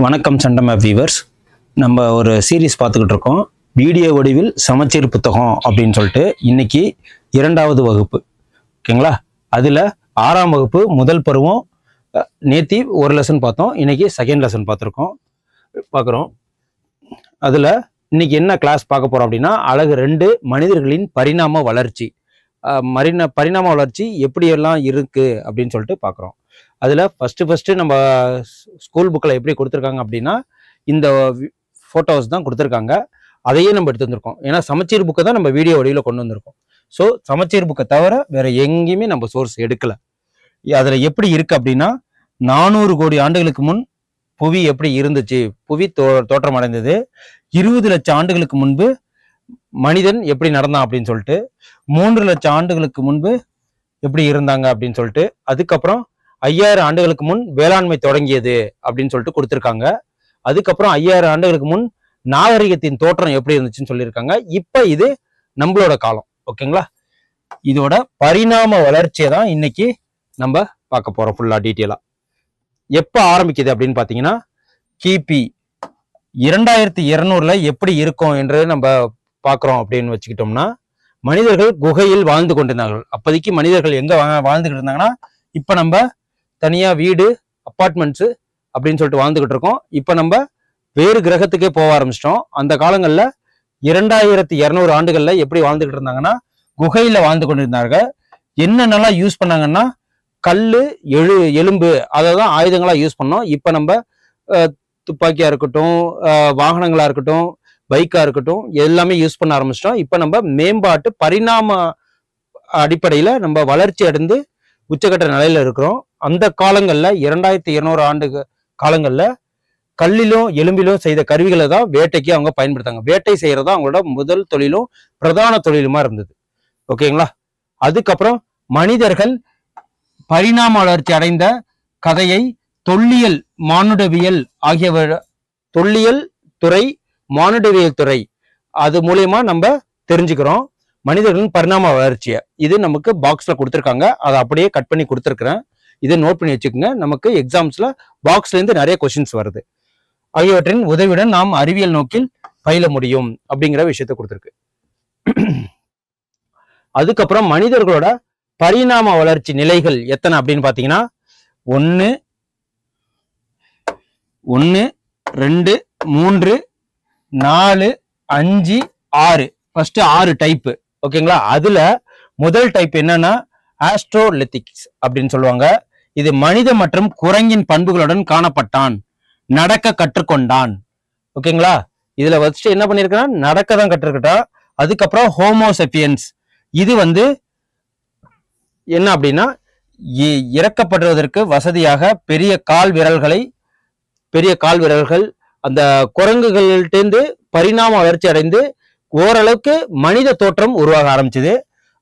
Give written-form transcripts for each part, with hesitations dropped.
வணக்கம் சண்டம் வியூவர்ஸ். நம்ம ஒரு சீரீஸ் பார்த்துக்கிட்டு இருக்கோம், வீடியோ வடிவில் சமச்சீர் புத்தகம் அப்படின்னு சொல்லிட்டு. இன்னைக்கு 2வது வகுப்பு, ஓகேங்களா? அதில் 6ஆம் வகுப்பு முதல் பருவம். நேத்தி ஒரு லெசன் பார்த்தோம், இன்னைக்கு செகண்ட் லெசன் பார்க்குறோம். அதில் இன்னைக்கு என்ன கிளாஸ் பார்க்க போகிறோம் அப்படின்னா, அழகு 2 மனிதர்களின் பரிணாம வளர்ச்சி. பரிணாம வளர்ச்சி எப்படியெல்லாம் இருக்குது அப்படின்னு சொல்லிட்டு பார்க்குறோம். அதில் ஃபஸ்ட்டு நம்ம ஸ்கூல் புக்கில் எப்படி கொடுத்துருக்காங்க அப்படின்னா, இந்த ஃபோட்டோஸ் தான் கொடுத்துருக்காங்க. அதையே நம்ம எடுத்து வந்திருக்கோம். ஏன்னா சமச்சீர் புக்கை தான் நம்ம வீடியோ வடிவில் கொண்டு வந்திருக்கோம். ஸோ சமச்சீர் புக்கை தவிர வேற எங்கேயுமே நம்ம சோர்ஸ் எடுக்கலை. அதில் எப்படி இருக்குது அப்படின்னா, 400 கோடி ஆண்டுகளுக்கு முன் புவி எப்படி இருந்துச்சு, புவி தோற்றம் அடைந்தது, 20 லட்சம் ஆண்டுகளுக்கு முன்பு மனிதன் எப்படி நடந்தான் அப்படின்னு சொல்லிட்டு, 3 லட்சம் ஆண்டுகளுக்கு முன்பு எப்படி இருந்தாங்க அப்படின்னு சொல்லிட்டு, அதுக்கப்புறம் 5000 ஆண்டுகளுக்கு முன் வேளாண்மை தொடங்கியது அப்படின்னு சொல்லிட்டு கொடுத்துருக்காங்க. அதுக்கப்புறம் 5000 ஆண்டுகளுக்கு முன் நாகரிகத்தின் தோற்றம் எப்படி இருந்துச்சுன்னு சொல்லியிருக்காங்க. இப்ப இது நம்மளோட காலம், ஓகேங்களா? இதோட பரிணாம வளர்ச்சியை தான் இன்னைக்கு நம்ம பார்க்க போறோம் ஃபுல்லா டீட்டெயிலா. எப்ப ஆரம்பிக்குது அப்படின்னு பாத்தீங்கன்னா, கிபி 2200 எப்படி இருக்கும் என்று நம்ம பார்க்குறோம் அப்படின்னு வச்சுக்கிட்டோம்னா, மனிதர்கள் குகையில் வாழ்ந்து கொண்டிருந்தார்கள். அப்போதைக்கு மனிதர்கள் எங்க வாழ்ந்துகிட்டு இருந்தாங்கன்னா, இப்ப நம்ம தனியா வீடு, அப்பார்ட்மெண்ட்ஸு அப்படின்னு சொல்லிட்டு வாழ்ந்துகிட்டு இருக்கோம். இப்ப நம்ம வேறு கிரகத்துக்கே போக ஆரம்பிச்சிட்டோம். அந்த காலங்கள்ல 2200 ஆண்டுகள்ல எப்படி வாழ்ந்துகிட்டு இருந்தாங்கன்னா, குகையில வாழ்ந்து கொண்டிருந்தார்கள். என்னென்னலாம் யூஸ் பண்ணாங்கன்னா, கல்லு, எலும்பு, அதை தான் ஆயுதங்களா யூஸ் பண்ணோம். இப்ப நம்ம துப்பாக்கியா இருக்கட்டும், வாகனங்களா இருக்கட்டும், பைக்கா இருக்கட்டும், எல்லாமே யூஸ் பண்ண ஆரம்பிச்சிட்டோம். இப்ப நம்ம மேம்பாட்டு பரிணாம அடிப்படையில நம்ம வளர்ச்சி அடைந்து உச்சகட்ட நிலையில இருக்கிறோம். அந்த காலங்கள்ல 2200 ஆண்டு காலங்கள்ல கல்லிலும் எலும்பிலும் செய்த கருவிகளை தான் வேட்டைக்கு அவங்க பயன்படுத்தாங்க. வேட்டை செய்யறதா அவங்களோட முதல் தொழிலும் பிரதான தொழிலுமா இருந்தது, ஓகேங்களா? அதுக்கப்புறம் மனிதர்கள் பரிணாம வளர்ச்சி அடைந்த கதையை தொல்லியல், மானுடவியல் தொல்லியல் துறை, மானுடவியல் துறை, அது மூலியமா நம்ம தெரிஞ்சுக்கிறோம் மனிதர்களின் பரிணாம வளர்ச்சியை. இது நமக்கு பாக்ஸ்ல கொடுத்துருக்காங்க, அதை அப்படியே கட் பண்ணி கொடுத்துருக்குறேன். இதை நோட் பண்ணி வச்சுக்கோங்க. நமக்கு எக்ஸாம்ஸ்ல பாக்ஸ்ல இருந்து நிறைய கொஸ்டின்ஸ் வருது. ஆகியவற்றின் உதவியுடன் நாம் அறிவியல் நோக்கில் பயில முடியும் அப்படிங்கிற விஷயத்த கொடுத்துருக்கு. அதுக்கப்புறம் மனிதர்களோட பரிணாம வளர்ச்சி நிலைகள் எத்தனை அப்படின்னு பாத்தீங்கன்னா, 1, 2, 3, 4, 5, 6. ஃபர்ஸ்ட் 6 டைப்பு, ஓகேங்களா? அதுல முதல் டைப் என்னன்னா ஆஸ்ட்ரோலித்திக்ஸ் அப்படின்னு சொல்லுவாங்க. இது மனித மற்றும் குரங்கின் பண்புகளுடன் காணப்பட்டான், நடக்க கற்றுக்கொண்டான், ஓகேங்களா? இதுல வச்சுட்டு என்ன பண்ணிருக்கான், நடக்க தான் கற்றுக்கிட்டான். அதுக்கப்புறம் ஹோமோசெபியன்ஸ், இது என்ன அப்படின்னா, இறக்கப்படுவதற்கு வசதியாக பெரிய கால் விரல்கள் அந்த குரங்குகள்கிட்டேருந்து பரிணாம வளர்ச்சி அடைந்து ஓரளவுக்கு மனித தோற்றம் உருவாக ஆரம்பிச்சது.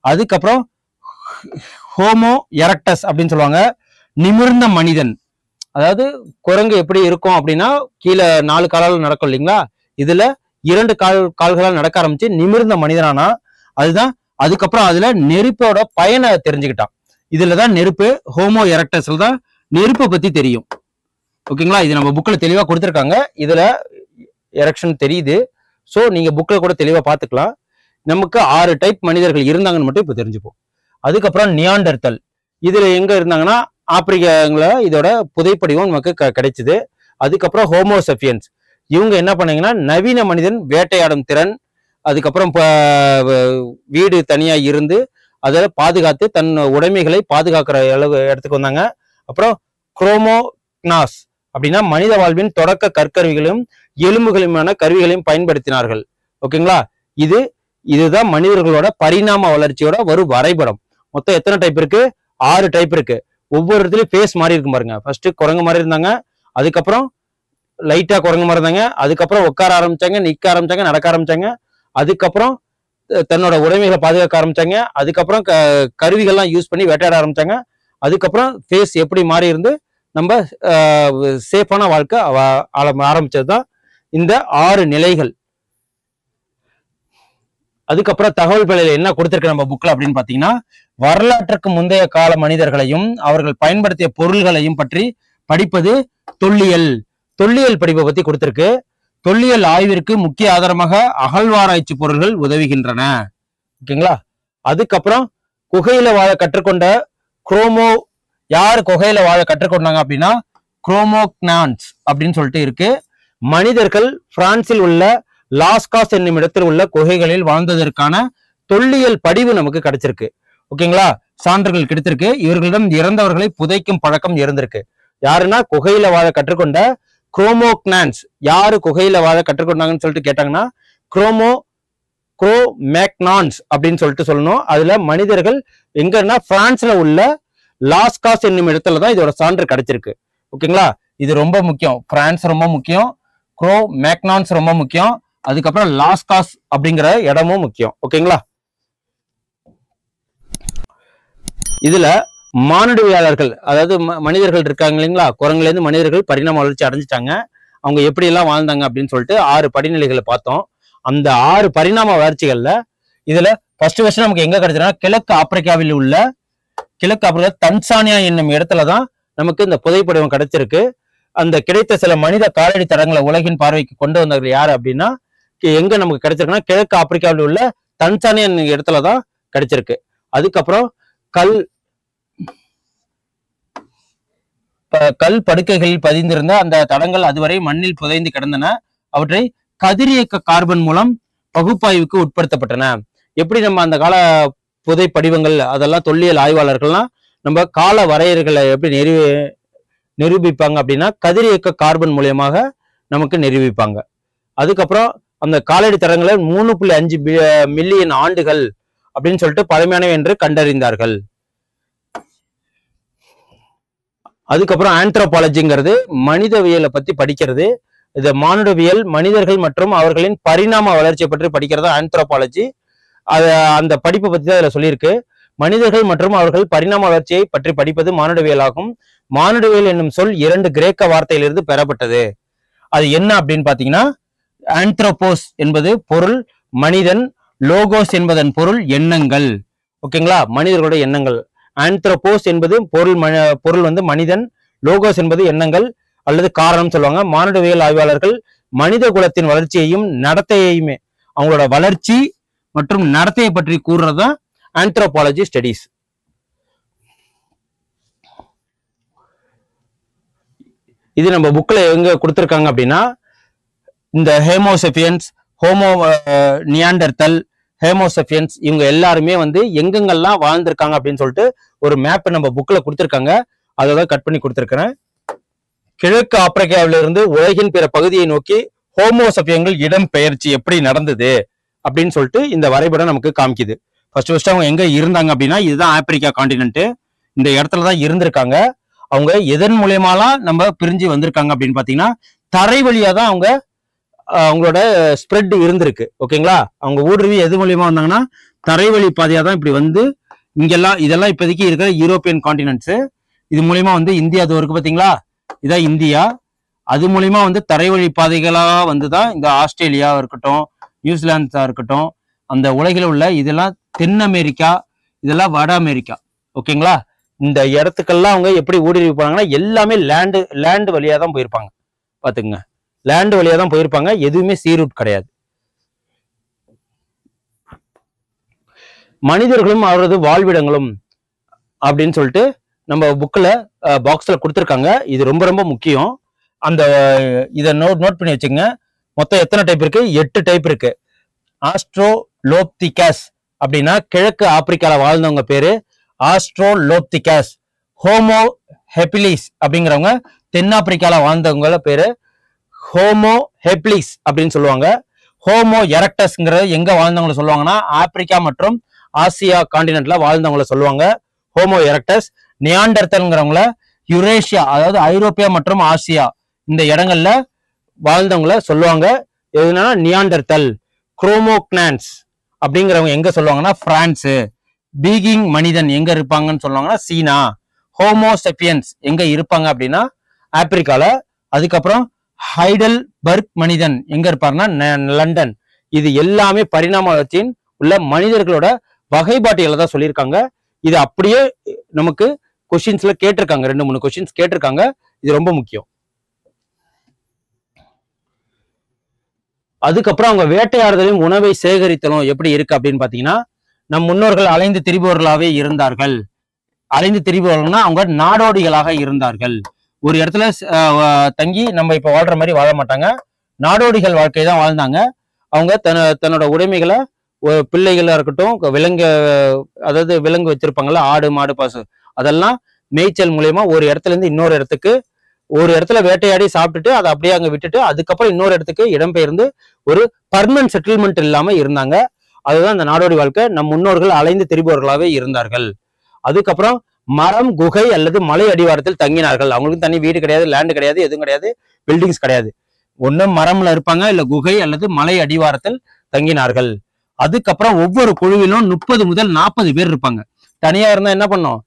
அதுக்கப்புறம் ஹோமோ எரக்டஸ் அப்படின்னு சொல்லுவாங்க, நிமிர்ந்த மனிதன். அதாவது குரங்கு எப்படி இருக்கும் அப்படின்னா, கீழே 4 காலால் நடக்கும் இல்லைங்களா, இதுல 2 கால்களால் நடக்க ஆரம்பிச்சு நிமிர்ந்த மனிதனானா அதுதான். அதுக்கப்புறம் அதுல நெருப்போட பயனை தெரிஞ்சுக்கிட்டான். இதுலதான் நெருப்பு, ஹோமோ எரக்டஸ்ல தான் நெருப்பை பத்தி தெரியும், ஓகேங்களா? இது நம்ம புக்ல தெளிவா கொடுத்துருக்காங்க. இதுல எரக்ஷன் தெரியுது. ஸோ நீங்க புக்ல கூட தெளிவா பார்த்துக்கலாம். நமக்கு 6 டைப் மனிதர்கள் இருந்தாங்கன்னு மட்டும் இப்போ தெரிஞ்சுப்போம். அதுக்கப்புறம் நியாண்டர்தல், இதுல எங்க இருந்தாங்கன்னா ஆப்பிரிக்காங்கள இதோட புதைப்படிவம் நமக்கு கிடைச்சது. அதுக்கப்புறம் ஹோமோசெபியன்ஸ், இவங்க என்ன பண்ணீங்கன்னா நவீன மனிதன் வேட்டையாடும் திறன், அதுக்கப்புறம் வீடு தனியா இருந்து அதை பாதுகாத்து தன் உடைமைகளை பாதுகாக்கிற இடத்துக்கு வந்தாங்க. அப்புறம் குரோமோக்னாஸ் அப்படின்னா மனித வாழ்வின் தொடக்க கற்கருவிகளையும் எலும்புகளுமான கருவிகளையும் பயன்படுத்தினார்கள், ஓகேங்களா? இதுதான் மனிதர்களோட பரிணாம வளர்ச்சியோட ஒரு வரைபடம். மொத்தம் எத்தனை டைப் இருக்கு? 6 டைப் இருக்கு. ஒவ்வொரு இடத்துலயும் ஃபேஸ் மாறி இருக்கும் பாருங்க. ஃபர்ஸ்ட் குரங்கு மாதிரி இருந்தாங்க, அதுக்கப்புறம் லைட்டா குரங்கு மாதிரி இருந்தாங்க, அதுக்கப்புறம் உட்கார ஆரம்பிச்சாங்க, நிக்க ஆரம்பிச்சாங்க, நடக்க ஆரம்பிச்சாங்க, அதுக்கப்புறம் தன்னோட உடைமைகளை பாதுகாக்க ஆரம்பிச்சாங்க, அதுக்கப்புறம் கருவிகள்லாம் யூஸ் பண்ணி வேட்டையாட ஆரம்பிச்சாங்க, அதுக்கப்புறம் ஃபேஸ் எப்படி மாறி இருந்து நம்ம சேஃபான வாழ்க்கை ஆரம்பிச்சதுதான் இந்த 6 நிலைகள். அதுக்கப்புறம் தகவல் பிழையில என்ன கொடுத்திருக்க நம்ம புக்ல அப்படின்னு பாத்தீங்கன்னா, வரலாற்றுக்கு முந்தைய கால மனிதர்களையும் அவர்கள் பயன்படுத்திய பொருள்களையும் பற்றி படிப்பது தொல்லியல். தொல்லியல் படிப்பை பத்தி கொடுத்திருக்கு. தொல்லியல் ஆய்விற்கு முக்கிய ஆதாரமாக அகழ்வாராய்ச்சி பொருள்கள் உதவுகின்றன. ஓகேங்களா. அதுக்கப்புறம் குகையில வாழ கற்றுக்கொண்ட குரோமோ யார் குகையில வாழ கற்றுக்கொண்டாங்க அப்படின்னா குரோமோக்னான்ஸ் அப்படின்னு சொல்லிட்டு இருக்கு. மனிதர்கள் பிரான்சில் உள்ள லாஸ்காஸ் என்னும் இடத்தில் உள்ள குகைகளில் வாழ்ந்ததற்கான தொல்லியல் படிவு நமக்கு கிடைச்சிருக்கு. ஓகேங்களா. சான்றுகள் கிடைத்திருக்கு. இவர்களிடம் இறந்தவர்களை புதைக்கும் பழக்கம் இருந்திருக்கு. யாருன்னா குகையில வாழ கற்றுக்கொண்ட குரோமோக்னான்ஸ். யாரு குகையில வாழ கற்றுக்கொண்டாங்கன்னு சொல்லிட்டு கேட்டாங்கன்னா குரோமேக்னான்ஸ் அப்படின்னு சொல்லிட்டு சொல்லணும். அதுல மனிதர்கள் எங்கன்னா பிரான்ஸ்ல உள்ள லாஸ்காஸ் என்னும் இடத்துலதான் இதோட சான்று கிடைச்சிருக்கு. ஓகேங்களா. இது ரொம்ப முக்கியம். பிரான்ஸ் ரொம்ப முக்கியம், குரோமேக்னான்ஸ் ரொம்ப முக்கியம், அதுக்கப்புறம் லாஸ்காஸ் அப்படிங்கிற இடமும் முக்கியம். ஓகேங்களா. இதுல மானுடவியலாளர்கள், அதாவது மனிதர்கள் இருக்காங்க இல்லைங்களா, குரங்குல இருந்து மனிதர்கள் பரிணாம வளர்ச்சி அடைஞ்சிட்டாங்க, அவங்க எப்படி எல்லாம் வாழ்ந்தாங்க அப்படின்னு சொல்லிட்டு 6 படிநிலைகளை பார்த்தோம். அந்த 6 பரிணாம வளர்ச்சிகள்ல இதுல ஃபர்ஸ்ட் நமக்கு எங்க கிடைச்சதுன்னா கிழக்கு ஆப்பிரிக்கா தன்சானியா என்னும் இடத்துலதான் நமக்கு இந்த புதைப்படிவம் கிடைச்சிருக்கு. அந்த கிடைத்த சில மனித காலடி தடங்களை உலகின் பார்வைக்கு கொண்டு வந்தவர்கள் யாரு அப்படின்னா எங்க நமக்கு கிடைச்சிருக்குன்னா கிழக்கு ஆப்பிரிக்காவில் உள்ள தன்சானியா என்னும் இடத்துலதான் கிடைச்சிருக்கு. அதுக்கப்புறம் கல் படுக்கைகளில் பதிந்திருந்த அந்த தடங்கள் அதுவரை மண்ணில் புதைந்து கிடந்தன. அவற்றை கதிரியக்க கார்பன் மூலம் பகுப்பாய்வுக்கு உட்படுத்தப்பட்டன. எப்படி நம்ம அந்த கால புதை படிவங்கள் அதெல்லாம் தொல்லியல் ஆய்வாளர்கள்லாம் நம்ம கால வரையறைகளை எப்படி நிரூபிப்பாங்க அப்படின்னா கதிரியக்க கார்பன் மூலியமாக நமக்கு நிரூபிப்பாங்க. அதுக்கப்புறம் அந்த காலடி தடங்களை 3.5 மில்லியன் ஆண்டுகள் அப்படின்னு சொல்லிட்டு பழமையானவை என்று கண்டறிந்தார்கள். அதுக்கப்புறம் ஆந்த்ரோபாலஜிங்கிறது மனிதவியலை பத்தி படிக்கிறது. இது மானுடவியல், மனிதர்கள் மற்றும் அவர்களின் பரிணாம வளர்ச்சியை பற்றி படிக்கிறது ஆந்த்ரோபாலஜி. அந்த படிப்பை பத்தி தான் இதுல சொல்லியிருக்கு. மனிதர்கள் மற்றும் அவர்கள் பரிணாம வளர்ச்சியை பற்றி படிப்பது மானுடவியல் ஆகும். மானுடவியல் என்னும் சொல் 2 கிரேக்க வார்த்தையிலிருந்து பெறப்பட்டது. அது என்ன அப்படின்னு பாத்தீங்கன்னா ஆந்த்ரோபோஸ் என்பது பொருள் மனிதன், லோகோஸ் என்பதன் பொருள் எண்ணங்கள். ஓகேங்களா. மனிதர்களோட எண்ணங்கள். ஆந்த்ரோபோஸ் என்பது பொருள் வந்து மனிதன், லோகோஸ் என்பது எண்ணங்கள் அல்லது காரணம் சொல்லுவாங்க. மானுடவியல் ஆய்வாளர்கள் மனித குலத்தின் வளர்ச்சியையும் நடத்தையுமே, அவங்களோட வளர்ச்சி மற்றும் நடத்தையை பற்றி கூறுறதுதான் ஆந்த்ரோபாலஜி ஸ்டடீஸ். இது நம்ம புக்ல எங்க கொடுத்திருக்காங்க அப்படின்னா இந்த ஹேமோசெபியன்ஸ், நியாண்டர்தல், ஹேமோசெபியன்ஸ் இவங்க எல்லாருமே வந்து எங்கெங்கெல்லாம் வாழ்ந்திருக்காங்க அப்படின்னு சொல்லிட்டு ஒரு மேப் நம்ம புக்ல கொடுத்திருக்காங்க. அதை கட் பண்ணி கொடுத்திருக்கிறேன். கிழக்கு ஆப்பிரிக்காவிலிருந்து உலகின் பிற பகுதியை நோக்கி ஹோமோசெபியன்கள் இடம் பெயர்ச்சி எப்படி நடந்தது அப்படின்னு சொல்லிட்டு இந்த வரைபடம் நமக்கு காமிக்குது. ஃபர்ஸ்ட் அவங்க எங்க இருந்தாங்க அப்படின்னா இதுதான் ஆப்பிரிக்கா காண்டினென்ட். இந்த இடத்துலதான் இருந்திருக்காங்க. அவங்க எதன் மூலியமாலாம் நம்ம பிரிஞ்சு வந்திருக்காங்க அப்படின்னு பாத்தீங்கன்னா தரை வழியா தான் அவங்களோட ஸ்ப்ரெட் இருந்திருக்கு. ஓகேங்களா. அவங்க ஊடுருவி எது மூலியமா வந்தாங்கன்னா தரைவழி பாதையா தான் இப்படி வந்து இங்கெல்லாம் இதெல்லாம் இப்போதைக்கு இருக்கிற யூரோப்பியன் காண்டினென்ட்ஸ். இது மூலியமா வந்து இந்தியா அது இருக்கு பாத்தீங்களா, இதான் இந்தியா. அது மூலியமா வந்து தரைவழி பாதைகளா வந்துதான் இந்த ஆஸ்திரேலியா இருக்கட்டும், நியூசிலாந்தா இருக்கட்டும், அந்த உலகில் உள்ள இதெல்லாம் தென் அமெரிக்கா, இதெல்லாம் வட அமெரிக்கா. ஓகேங்களா. இந்த இடத்துக்கெல்லாம் அவங்க எப்படி ஊடுருவி போனாங்கன்னா எல்லாமே லேண்டு வழியா தான் போயிருப்பாங்க. பாத்துக்குங்க, லேண்டு வழியா தான் போயிருப்பாங்க. எதுவுமே சீ ரூட் கிடையாது. மனிதர்களும் அவரது வாழ்விடங்களும் அப்படின்னு சொல்லிட்டு நம்ம புக்ல பாக்ஸ்ல கொடுத்துருக்காங்க. இது ரொம்ப ரொம்ப முக்கியம். அந்த இதை நோட் பண்ணி வச்சுங்க. மொத்தம் எத்தனை டைப் இருக்கு? 8 டைப் இருக்கு. ஆஸ்ட்ரோலோப்திகஸ் அப்படின்னா கிழக்கு ஆப்பிரிக்கால வாழ்ந்தவங்க பேரு ஆஸ்ட்ரோலோப்திகஸ். ஹோமோ ஹெபிலிஸ் அப்படிங்கிறவங்க தென்னாப்பிரிக்கால வாழ்ந்தவங்கள பேரு ஹோமோ ஹெப்லிஸ் அப்படின்னு சொல்லுவாங்க. ஹோமோ எரக்டஸ்ங்கிறது எங்க வாழ்ந்தவங்களை சொல்லுவாங்கன்னா ஆப்பிரிக்கா மற்றும் ஆசியா காண்டினென்ட்ல வாழ்ந்தவங்களை சொல்லுவாங்க ஹோமோ எரக்டஸ். நியாண்டர்தல்ங்கிறவங்கள யுரேஷியா, அதாவது ஐரோப்பியா மற்றும் ஆசியா இந்த இடங்கள்ல வாழ்ந்தவங்கள சொல்லுவாங்க. எதுனா நியாண்டர்தல். குரோமோக்னான்ஸ் அப்படிங்கிறவங்க எங்க சொல்லுவாங்கன்னா பிரான்ஸ். பீகிங் மனிதன் எங்க இருப்பாங்கன்னு சொல்லுவாங்கன்னா சீனா. ஹோமோசெபியன்ஸ் எங்க இருப்பாங்க அப்படின்னா ஆப்பிரிக்கால. அதுக்கப்புறம் ஹைடல்பர்க் மனிதன் எங்க இருப்பாருன்னா லண்டன். இது எல்லாமே பரிணாம வளர்ச்சியின் உள்ள மனிதர்களோட வகைப்பாட்டியல தான் சொல்லியிருக்காங்க. இது அப்படியே நமக்கு கொஸ்டின்ஸ்ல கேட்டிருக்காங்க. 2-3 கொஸ்டின்ஸ் கேட்டிருக்காங்க. இது ரொம்ப முக்கியம். அதுக்கப்புறம் அவங்க வேட்டையாடுதலையும் உணவை சேகரித்தலும் எப்படி இருக்கு அப்படின்னு பாத்தீங்கன்னா, நம் முன்னோர்கள் அலைந்து திரிபவர்களாகவே இருந்தார்கள். அலைந்து திரிபவர்கள்னா அவங்க நாடோடிகளாக இருந்தார்கள். ஒரு இடத்துல தங்கி நம்ம இப்ப வாழ்ற மாதிரி வாழ மாட்டாங்க. நாடோடிகள் வாழ்க்கை தான் வாழ்ந்தாங்க. அவங்க தன்னோட உடைமைகளை பிள்ளைகளா இருக்கட்டும், அதாவது விலங்கு வச்சிருப்பாங்கல்ல, ஆடு மாடு பசு, அதெல்லாம் மேய்ச்சல் மூலியமா ஒரு இடத்துல இருந்து இன்னொரு இடத்துக்கு, ஒரு இடத்துல வேட்டையாடி சாப்பிட்டுட்டு அதை அப்படியே அங்க விட்டுட்டு அதுக்கப்புறம் இன்னொரு இடத்துக்கு இடம்பெயர்ந்து ஒரு பர்மனன்ட் செட்டில்மெண்ட் இல்லாம இருந்தாங்க. அதுதான் இந்த நாடோடி வாழ்க்கை. நம் முன்னோர்கள் அலைந்து திரிபவர்களாகவே இருந்தார்கள். அதுக்கப்புறம் மரம், குகை அல்லது மலை அடிவாரத்தில் தங்கினார்கள். அவங்களுக்கு தனி வீடு கிடையாது, லேண்டு கிடையாது, எதுவும் கிடையாது, பில்டிங்ஸ் கிடையாது. ஒண்ணு மரம்ல இருப்பாங்க, இல்ல குகை அல்லது மலை அடிவாரத்தில் தங்கினார்கள். அதுக்கப்புறம் ஒவ்வொரு குழுவிலும் 30 முதல் 40 பேர் இருப்பாங்க. தனியா இருந்தா என்ன பண்ணும்,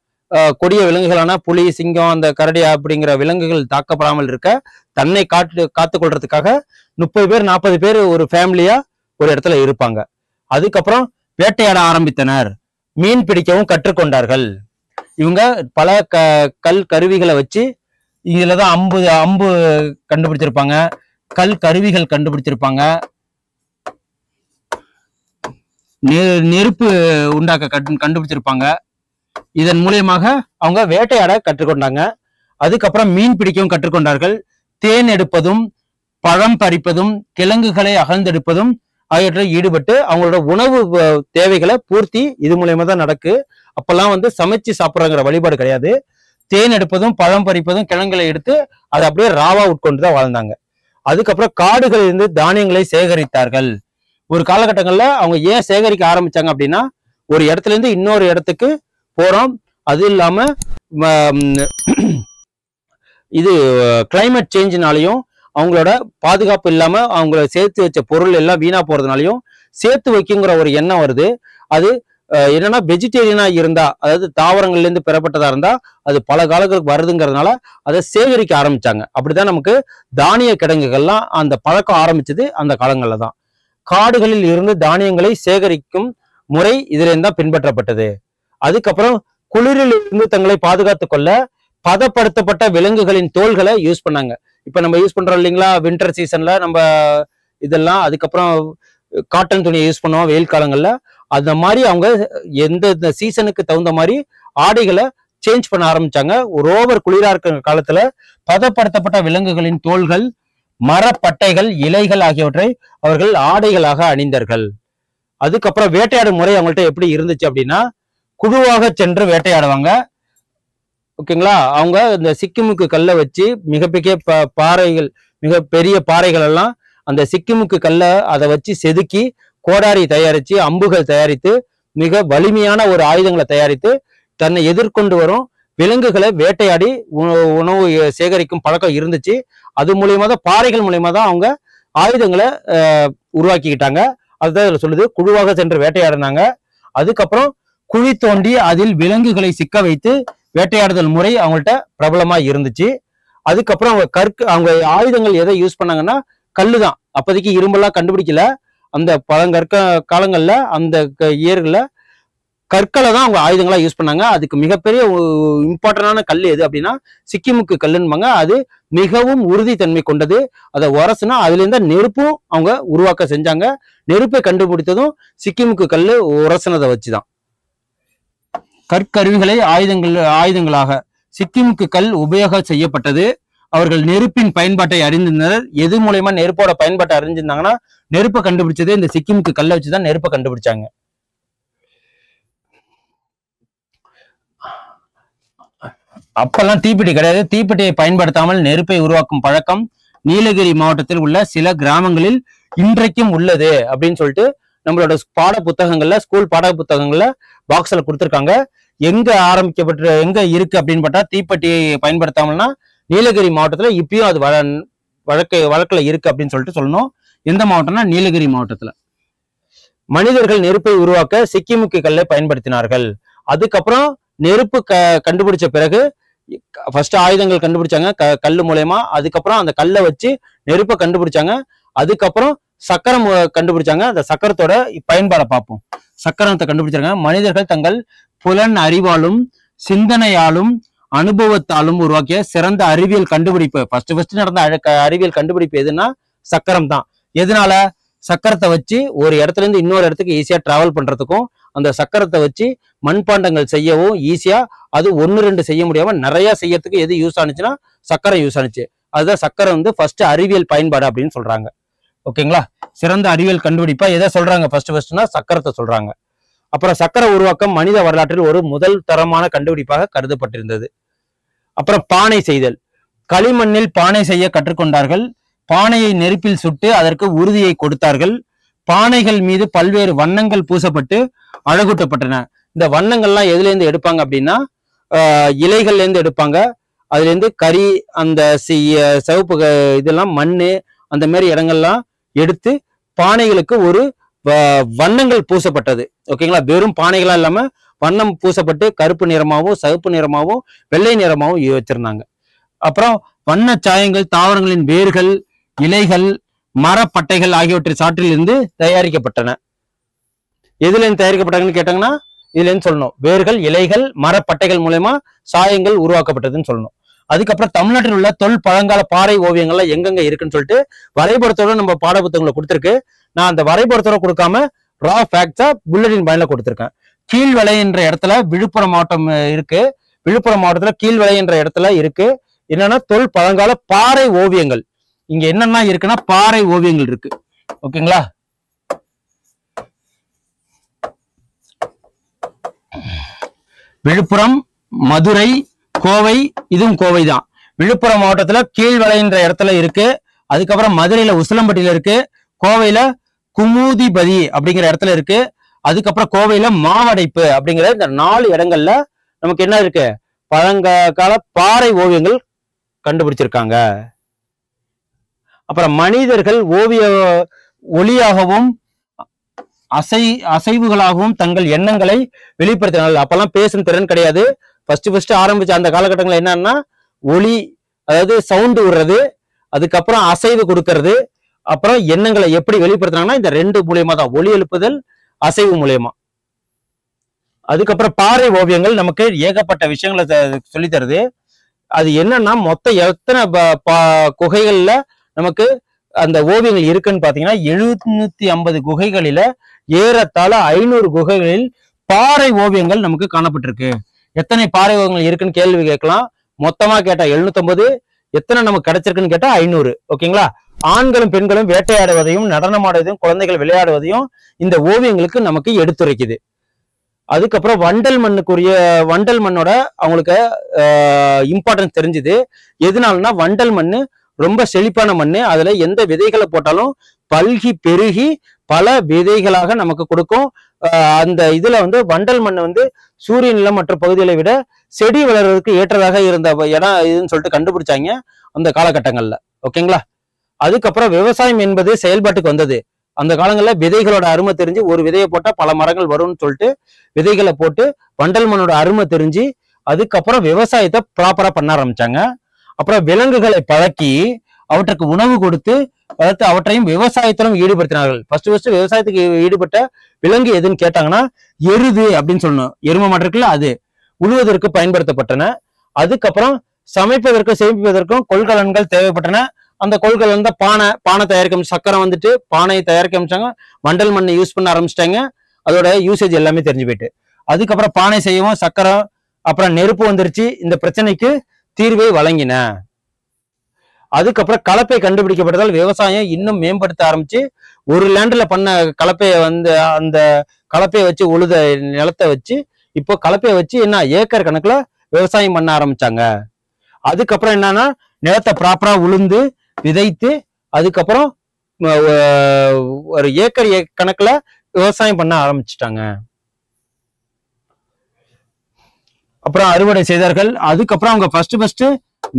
கொடிய விலங்குகளான புலி, சிங்கம், அந்த கரடி அப்படிங்கிற விலங்குகள் தாக்கப்படாமல் இருக்க தன்னை காத்து கொள்றதுக்காக 30 பேர் 40 பேர் ஒரு ஃபேமிலியா ஒரு இடத்துல இருப்பாங்க. அதுக்கப்புறம் வேட்டையாட ஆரம்பித்தனர். மீன் பிடிக்கவும் கற்றுக்கொண்டார்கள். இவங்க பல கல் கருவிகளை வச்சு, இதுலதான் அம்பு கண்டுபிடிச்சிருப்பாங்க, கல் கருவிகள் கண்டுபிடிச்சிருப்பாங்க, நெருப்பு உண்டாக்க கண்டுபிடிச்சிருப்பாங்க. இதன் மூலியமாக அவங்க வேட்டையாட கற்றுக்கொண்டாங்க. அதுக்கப்புறம் மீன் பிடிக்கவும் கற்றுக்கொண்டார்கள். தேன் எடுப்பதும், பழம் பறிப்பதும், கிழங்குகளை அகழ்ந்தெடுப்பதும் ஆகியவற்றில் ஈடுபட்டு அவங்களோட உணவு தேவைகளை பூர்த்தி இது மூலியமா தான் நடக்கு. அப்பெல்லாம் சமைச்சு சாப்பிட்றங்கிற வழிபாடு கிடையாது. தேன் எடுப்பதும், பழம் பறிப்பதும், கிழங்குகளை எடுத்து அதை அப்படியே ராவா உட்கொண்டுதான் வாழ்ந்தாங்க. அதுக்கப்புறம் காடுகளில் இருந்து தானியங்களை சேகரித்தார்கள். ஒரு காலகட்டங்கள்ல அவங்க ஏன் சேகரிக்க ஆரம்பிச்சாங்க அப்படின்னா, ஒரு இடத்துல இருந்து இன்னொரு இடத்துக்கு போறோம், அது இல்லாம இது கிளைமேட் சேஞ்சினாலையும் அவங்களோட பாதுகாப்பு இல்லாம அவங்கள சேர்த்து வச்ச பொருள் எல்லாம் வீணா போறதுனாலையும் சேர்த்து வைக்குங்கிற ஒரு எண்ணம் வருது. அது என்னன்னா, வெஜிடேரியனா இருந்தா, அதாவது தாவரங்கள்ல இருந்து பெறப்பட்டதா இருந்தா அது பல காலங்களுக்கு வருதுங்கிறதுனால அதை சேகரிக்க ஆரம்பிச்சாங்க. அப்படிதான் நமக்கு தானிய கிடங்குகள்லாம் அந்த பழக்கம் ஆரம்பிச்சது அந்த காலங்கள்ல தான். காடுகளில் இருந்து தானியங்களை சேகரிக்கும் முறை இதுல இருந்தா பின்பற்றப்பட்டது. அதுக்கப்புறம் குளிரில் இருந்து தங்களை பாதுகாத்துக் கொள்ள பதப்படுத்தப்பட்ட விலங்குகளின் தோள்களை யூஸ் பண்ணாங்க. இப்ப நம்ம யூஸ் பண்றோம் இல்லைங்களா, வின்டர் சீசன்ல நம்ம இதெல்லாம். அதுக்கப்புறம் காட்டன் துணியை யூஸ் பண்ணுவோம் வெயில் காலங்கள்ல. அந்த மாதிரி அவங்க எந்த சீசனுக்கு தகுந்த மாதிரி ஆடைகளை சேஞ்ச் பண்ண ஆரம்பிச்சாங்க. ஒரு ஓவர் குளிரா இருக்கிற காலத்துல பதப்படுத்தப்பட்ட விலங்குகளின் தோள்கள், மரப்பட்டைகள், இலைகள் ஆகியவற்றை அவர்கள் ஆடைகளாக அணிந்தார்கள். அதுக்கப்புறம் வேட்டையாடும் முறை அவங்கள்ட்ட எப்படி இருந்துச்சு அப்படின்னா, குழுவாக சென்று வேட்டையாடுவாங்க. ஓகேங்களா. அவங்க இந்த சிக்கிமுக்கு கல்ல வச்சு மிகப்பெரிய பாறைகள், மிக பெரிய பாறைகள் எல்லாம் அந்த சிக்கிமுக்கு கல்ல அதை வச்சு செதுக்கி கோடாரி தயாரிச்சு, அம்புகள் தயாரித்து, மிக வலிமையான ஒரு ஆயுதங்களை தயாரித்து தன்னை எதிர்கொண்டு வரும் விலங்குகளை வேட்டையாடி உணவு சேகரிக்கும் பழக்கம் இருந்துச்சு. அது மூலியமா தான், பாறைகள் மூலியமா தான் அவங்க ஆயுதங்களை உருவாக்கிக்கிட்டாங்க. அதுதான் இதுல சொல்லுது, குழுவாக சென்று வேட்டையாடினாங்க. அதுக்கப்புறம் குழி தோண்டி அதில் விலங்குகளை சிக்க வைத்து வேட்டையாடுதல் முறை அவங்கள்ட்ட பிரபலமா இருந்துச்சு. அதுக்கப்புறம் அவங்க ஆயுதங்கள் எதை யூஸ் பண்ணாங்கன்னா கல்லுதான். அப்போதைக்கு இரும்பெல்லாம் கண்டுபிடிக்கல. அந்த பழங்கற்க காலங்கள்ல அந்த இயர்கள்ல கற்களை தான் அவங்க ஆயுதங்களா யூஸ் பண்ணாங்க. அதுக்கு மிகப்பெரிய இம்பார்ட்டன்டான கல் எது அப்படின்னா சிக்கிமுக்கு கல்லுன்பாங்க. அது மிகவும் உறுதித்தன்மை கொண்டது. அதை உரசுனா அதுல இருந்த நெருப்பும் அவங்க உருவாக்க செஞ்சாங்க. நெருப்பை கண்டுபிடித்ததும் சிக்கிமுக்கு கல்லு உரசுனதை வச்சுதான். கற்கருவிகளை ஆயுதங்களாக சிக்கிமுக்கு கல் உபயோகம் செய்யப்பட்டது. அவர்கள் நெருப்பின் பயன்பாட்டை அறிந்திருந்தனர். எது மூலயமா நெருப்போட பயன்பாட்டை அறிஞ்சிருந்தாங்கன்னா, நெருப்பை கண்டுபிடிச்சது இந்த சிக்கிமுக்கு கல்லை வச்சுதான் நெருப்பை கண்டுபிடிச்சாங்க. அப்பெல்லாம் தீப்பெட்டி கிடையாது. தீப்பெட்டியை பயன்படுத்தாமல் நெருப்பை உருவாக்கும் பழக்கம் நீலகிரி மாவட்டத்தில் உள்ள சில கிராமங்களில் இன்றைக்கும் உள்ளது அப்படின்னு சொல்லிட்டு நம்மளோட பாட புத்தகங்கள்ல, ஸ்கூல் பாட புத்தகங்கள்ல பாக்ஸ்ல கொடுத்துருக்காங்க. எங்க எங்க இருக்கு அப்படின்னு பார்த்தா, தீப்பெட்டியை பயன்படுத்தாமல்னா நீலகிரி மாவட்டத்துல இப்பயும் அது வழக்குல இருக்கு அப்படின்னு சொல்லிட்டு சொல்லணும். எந்த மாவட்டம்னா நீலகிரி மாவட்டத்துல. மனிதர்கள் நெருப்பை உருவாக்க சிக்கிமுக்கு கல்லை பயன்படுத்தினார்கள். அதுக்கப்புறம் நெருப்பு கண்டுபிடிச்ச பிறகு ஃபர்ஸ்ட் ஆயுதங்கள் கண்டுபிடிச்சாங்க கல்லு மூலயமா. அதுக்கப்புறம் அந்த கல்லை வச்சு நெருப்பை கண்டுபிடிச்சாங்க. அதுக்கப்புறம் சக்கரம் கண்டுபிடிச்சாங்க. அந்த சக்கரத்தோட பயன்பாடை பார்ப்போம். சக்கரத்தை கண்டுபிடிச்சாங்க. மனிதர்கள் தங்கள் புலன் அறிவாலும் சிந்தனையாலும் அனுபவத்தாலும் உருவாக்கிய சிறந்த அறிவியல் கண்டுபிடிப்பு. ஃபர்ஸ்ட் நடந்த அறிவியல் கண்டுபிடிப்பு எதுன்னா சக்கரம் தான். எதனால? சக்கரத்தை வச்சு ஒரு இடத்துல இருந்து இன்னொரு இடத்துக்கு ஈஸியா டிராவல் பண்றதுக்கும், அந்த சக்கரத்தை வச்சு மண்பாண்டங்கள் செய்யவும் ஈஸியா, அது 1-2 செய்ய முடியாம நிறைய செய்யறதுக்கு எது யூஸ் ஆனிச்சுன்னா சக்கரம் யூஸ் ஆனிச்சு. அதுதான் சக்கரம் வந்து ஃபர்ஸ்ட் அறிவியல் பயன்பாடு அப்படின்னு சொல்றாங்க. ஓகேங்களா? சிறந்த அறிவியல் கண்டுபிடிப்பா எதை சொல்றாங்க ஃபர்ஸ்ட்னா சக்கரத்தை சொல்றாங்க. அப்புறம் சக்கர உருவாக்கம் மனித வரலாற்றில் ஒரு முதல் தரமான கண்டுபிடிப்பாக கருதப்பட்டிருந்தது. அப்புறம் பானை செய்தல். களிமண்ணில் பானை செய்ய கற்றுக்கொண்டார்கள். பானையை நெருப்பில் சுட்டு அதற்கு உறுதியை கொடுத்தார்கள். பானைகள் மீது பல்வேறு வண்ணங்கள் பூசப்பட்டு அழகூட்டப்பட்டன. இந்த வண்ணங்கள்லாம் எதுல இருந்து எடுப்பாங்க அப்படின்னா இலைகள்ல இருந்து எடுப்பாங்க. அதுல இருந்து கறி, அந்த சிவப்பு இதெல்லாம் மண்ணு, அந்த மாதிரி இடங்கள்லாம் எடுத்து பானைகளுக்கு ஒரு வண்ணங்கள் பூசப்பட்டது. ஓகேங்களா? வெறும் பானைகளா இல்லாம வண்ணம் பூசப்பட்டு கருப்பு நிறமாவும் சிவப்பு நிறமாவும் வெள்ளை நிறமாவும் வச்சிருந்தாங்க. அப்புறம் வண்ண சாயங்கள் தாவரங்களின் வேர்கள், இலைகள், மரப்பட்டைகள் ஆகியவற்றின் சாற்றில் இருந்து தயாரிக்கப்பட்டன. எதுல இருந்து தயாரிக்கப்பட்டாங்கன்னு கேட்டாங்கன்னா இதுல இருந்து சொல்லணும். வேர்கள், இலைகள், மரப்பட்டைகள் மூலமா சாயங்கள் உருவாக்கப்பட்டதுன்னு சொல்லணும். அதுக்கப்புறம் தமிழ்நாட்டில் உள்ள பழங்கால பாறை ஓவியங்கள்லாம் எங்கெங்க இருக்குன்னு சொல்லிட்டு வரைபடத்தோட நம்ம பாட புத்தகங்களை கொடுத்துருக்கு. நான் அந்த வரைபடத்தோட கொடுக்காம ரா ஃபேக்ட்ஸா புல்லட்டின் பாயிண்ட்ல கொடுத்துருக்கேன். கீழ்வளை என்ற இடத்துல விழுப்புரம் மாவட்டம் இருக்கு. விழுப்புரம் மாவட்டத்துல கீழ்வளை என்ற இடத்துல இருக்கு. என்னன்னா பழங்கால பாறை ஓவியங்கள். இங்க என்னென்ன இருக்குன்னா பாறை ஓவியங்கள் இருக்கு. ஓகேங்களா? விழுப்புரம், மதுரை, கோவை, இதுவும் கோவை தான். விழுப்புரம் மாவட்டத்துல கீழ்வளை என்ற இடத்துல இருக்கு. அதுக்கப்புறம் மதுரையில உசிலம்பட்டியில இருக்கு. கோவையில குமுதிபதி அப்படிங்கிற இடத்துல இருக்கு. அதுக்கப்புறம் கோவையில மாவடைப்பு அப்படிங்கிற இந்த 4 இடங்கள்ல நமக்கு என்ன இருக்கு? பழங்கால பாறை ஓவியங்கள் கண்டுபிடிச்சிருக்காங்க. அப்புறம் மனிதர்கள் ஓவிய ஒளியாகவும் அசைவுகளாகவும் தங்கள் எண்ணங்களை வெளிப்படுத்தினார்கள். அப்பெல்லாம் பேசும் திறன் கிடையாது. ஃபர்ஸ்ட் ஆரம்பிச்ச அந்த காலகட்டங்கள் என்னன்னா ஒளி, அதாவது சவுண்டு விடுறது, அதுக்கப்புறம் அசைவு கொடுக்கறது, அப்புறம் எண்ணங்களை எப்படி வெளிப்படுத்தினாங்கன்னா இந்த 2 மூலியமா தான், ஒளி எழுப்புதல், அசைவு மூலியமா. அதுக்கப்புறம் பாறை ஓவியங்கள் நமக்கு ஏகப்பட்ட விஷயங்களை சொல்லி தருது. அது என்னன்னா மொத்தம் எத்தனை குகைகள்ல நமக்கு அந்த ஓவியங்கள் இருக்குன்னு பாத்தீங்கன்னா 750 குகைகளில ஏறத்தாழ 500 குகைகளில் பாறை ஓவியங்கள் நமக்கு காணப்பட்டிருக்கு. எத்தனை பாறை ஓவியங்கள் இருக்குன்னு கேள்வி கேட்கலாம். மொத்தமா கேட்டா 750, எத்தனை நமக்கு கிடைச்சிருக்குன்னு கேட்டா 500. ஓகேங்களா? ஆண்களும் பெண்களும் வேட்டையாடுவதையும் நடனமாடுவதையும் குழந்தைகள் விளையாடுவதையும் இந்த ஓவியங்களுக்கு நமக்கு எடுத்துரைக்குது. அதுக்கப்புறம் வண்டல் மண்ணோட அவங்களுக்கு இம்பார்ட்டன்ஸ் தெரிஞ்சுது. எதனாலனா வண்டல் மண்ணு ரொம்ப செழிப்பான மண்ணு. அதுல எந்த விதைகளை போட்டாலும் பல்கி பெருகி பல விதைகளாக நமக்கு கொடுக்கும். அந்த இதுல வண்டல் மண் சூரிய நிலம் மற்ற பகுதிகளை விட செடி வளர்றதுக்கு ஏற்றதாக இருந்த இடம் இதுன்னு சொல்லிட்டு கண்டுபிடிச்சாங்க அந்த காலகட்டங்கள்ல. ஓகேங்களா? அதுக்கப்புறம் விவசாயம் என்பது செயல்பாட்டுக்கு வந்தது. அந்த காலங்கள்ல விதைகளோட அருமை தெரிஞ்சு ஒரு விதையை போட்டா பல மரங்கள் வரும்னு சொல்லிட்டு விதைகளை போட்டு வண்டல் மண்ணோட அருமை தெரிஞ்சு அதுக்கப்புறம் விவசாயத்தை ப்ராப்பரா பண்ண ஆரம்பிச்சாங்க. அப்புறம் விலங்குகளை பழக்கி அவற்றுக்கு உணவு கொடுத்து வளர்த்து அவற்றையும் விவசாயத்திலும் ஈடுபடுத்தினார்கள். ஃபர்ஸ்ட் விவசாயத்துக்கு ஈடுபட்ட விலங்கு எதுன்னு கேட்டாங்கன்னா எருது அப்படின்னு சொல்லணும். எரும மாடு இருக்குல்ல, அது உழுவதற்கு பயன்படுத்தப்பட்டன. அதுக்கப்புறம் சமைப்பதற்கும் சேமிப்பதற்கும் கொள்கலன்கள் தேவைப்பட்டன. அந்த கொள்கலன் தான் பானை தயாரிக்க, சக்கரம் பானையை தயாரிக்க ஆரம்பிச்சாங்க. வண்டல் மண்ணை யூஸ் பண்ண ஆரம்பிச்சிட்டாங்க. அதோட யூசேஜ் எல்லாமே தெரிஞ்சு போயிட்டு அதுக்கப்புறம் பானை செய்யவும் சக்கரம், அப்புறம் நெருப்பு வந்துருச்சு. இந்த பிரச்சனைக்கு தீர்வை வழங்கின. அதுக்கப்புறம் கலப்பை கண்டுபிடிக்கப்பட்டதால் விவசாயம் இன்னும் மேம்படுத்த ஆரம்பிச்சு ஒரு லேண்ட்ல பண்ண கலப்பையை அந்த கலப்பையை வச்சு உழுத நிலத்தை வச்சு இப்போ கலப்பையை வச்சு என்ன ஏக்கர் கணக்குல விவசாயம் பண்ண ஆரம்பிச்சாங்க. அதுக்கப்புறம் என்னன்னா நிலத்தை ப்ராப்பரா உழுந்து விதைத்து அதுக்கப்புறம் ஒரு ஏக்கர் கணக்குல விவசாயம் பண்ண ஆரம்பிச்சுட்டாங்க. அப்புறம் அறுவடை செய்தார்கள். அதுக்கப்புறம் அவங்க ஃபர்ஸ்ட்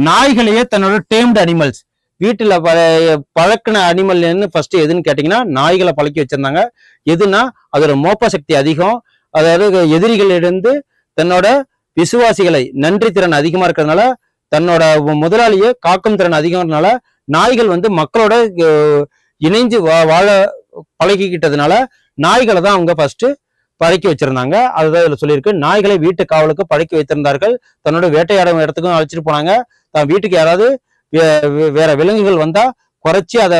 நாய்களையே தன்னோட டேம்டு அனிமல்ஸ், வீட்டுல பழக்கின அனிமல்னு ஃபர்ஸ்ட் எதுன்னு கேட்டீங்கன்னா நாய்களை பழக்கி வச்சிருந்தாங்க. எதுனா அதோட மோப்ப சக்தி அதிகம். அதாவது எதிரிகளிலிருந்து தன்னோட விசுவாசிகளை நன்றி திறன் அதிகமா இருக்கிறதுனால தன்னோட முதலாளியை காக்கும் திறன் அதிகம்னால நாய்கள் மக்களோட இணைஞ்சு வாழ பழகிக்கிட்டதுனால நாய்களை தான் அவங்க ஃபர்ஸ்ட் பழக்கி வச்சிருந்தாங்க. அதுதான் இதுல சொல்லியிருக்கு. நாய்களை வீட்டு காவலுக்கு பழக்கி வைத்திருந்தார்கள். தன்னோட வேட்டையாடும் இடத்துக்கும் அழைச்சிட்டு போனாங்க. தான் வீட்டுக்கு யாராவது வேற விலங்குகள் வந்தா குறைச்சி அதை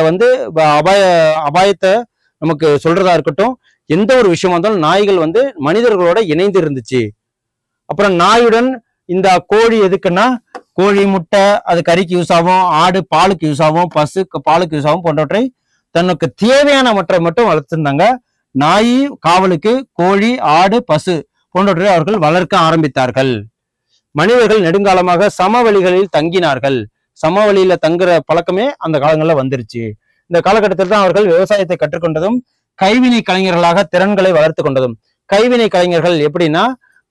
அபாயத்தை நமக்கு சொல்றதா இருக்கட்டும், எந்த ஒரு விஷயமா இருந்தாலும் நாய்கள் வந்து மனிதர்களோட இணைந்து இருந்துச்சு. அப்புறம் நாயுடன் இந்த கோழி எதுக்குன்னா, கோழி முட்டை அது கறிக்கு யூஸ் ஆகும், ஆடு பாலுக்கு யூஸ் ஆகும், பசு பாலுக்கு யூஸ் ஆகும் போன்றவற்றை தனக்கு தேவையானவற்றை மட்டும் வளர்த்திருந்தாங்க. நாய் காவலுக்கு, கோழி, ஆடு, பசு போன்றவற்றை அவர்கள் வளர்க்க ஆரம்பித்தார்கள். மனிதர்கள் நெடுங்காலமாக சமவெளிகளில் தங்கினார்கள். சமவெளியில தங்குற பழக்கமே அந்த காலங்கள்ல வந்துருச்சு. இந்த காலகட்டத்தில் தான் அவர்கள் விவசாயத்தை கற்றுக்கொண்டதும் கைவினை கலைஞர்களாக திறன்களை வளர்த்து கொண்டதும். கைவினை கலைஞர்கள் எப்படின்னா,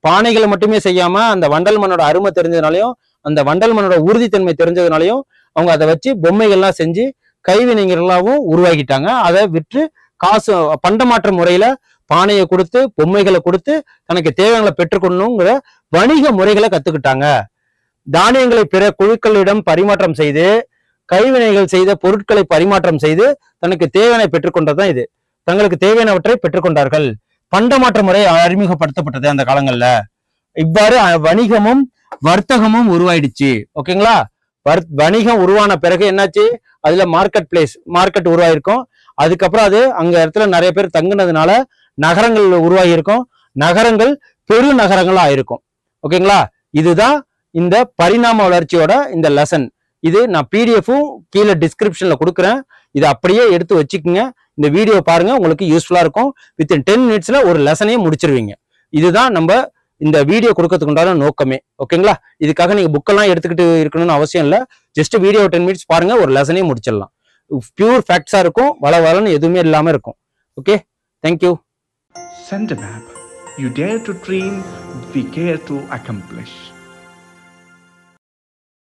பானைகளை மட்டுமே செய்யாம அந்த வண்டல் மண்ணோட அருமை தெரிஞ்சதுனாலையும் அந்த வண்டல் மண்ணோட உறுதித்தன்மை தெரிஞ்சதுனாலையும் அவங்க அதை வச்சு பொம்மைகள்லாம் செஞ்சு கைவினைஞர்களாகவும் உருவாக்கிட்டாங்க. அதை விற்று காசு பண்டமாற்ற முறையில பானையை கொடுத்து பொம்மைகளை கொடுத்து தனக்கு தேவையானங்களை பெற்றுக்கொள்ளணுங்கிற வணிக முறைகளை கத்துக்கிட்டாங்க. தானியங்களை பிற குழுக்களிடம் பரிமாற்றம் செய்து கைவினைகள் செய்த பொருட்களை பரிமாற்றம் செய்து தனக்கு தேவையான பெற்றுக்கொண்டதுதான் இது. தங்களுக்கு தேவையானவற்றை பெற்றுக்கொண்டார்கள். பண்டமாற்ற முறை அறிமுகப்படுத்தப்பட்டது அந்த காலங்கள்ல. இவ்வாறு வணிகமும் வர்த்தகமும் உருவாயிடுச்சு. ஓகேங்களா? வணிகம் உருவான பிறகு என்னாச்சு, அதுல மார்க்கெட் உருவாயிருக்கும். அதுக்கப்புறம் அது அங்க இடத்துல நிறைய பேர் தங்குனதுனால நகரங்கள் உருவாகி இருக்கும். நகரங்கள் பெரு நகரங்கள் ஆயிருக்கும். ஓகேங்களா? இதுதான் இந்த பரிணாம வளர்ச்சியோட இந்த லெசன். இது நான் பிடிஎஃப்பும் கீழே டிஸ்கிரிப்ஷன்ல கொடுக்குறேன். இதை அப்படியே எடுத்து வச்சுக்கோங்க. இந்த வீடியோ பாருங்க, உங்களுக்கு யூஸ்ஃபுல்லா இருக்கும். வித்தின் 10 மினிட்ஸ்ல ஒரு லெசனையும் முடிச்சிருவீங்க. இதுதான் நம்ம இந்த வீடியோ கொடுக்கறதுக்கு உண்டான நோக்கமே. ஓகேங்களா? இதுக்காக நீங்க புக்கெல்லாம் எடுத்துக்கிட்டு இருக்கணும்னு அவசியம் இல்லை. ஜஸ்ட் வீடியோ 10 மினிட்ஸ் பாருங்க, ஒரு லெசனையும் முடிச்சிடலாம். பியூர் ஃபேக்ட்ஸா இருக்கும், வளன்னு எதுவுமே இல்லாம இருக்கும். Okay, thank you. Send a map. You dare to dream, we care to accomplish.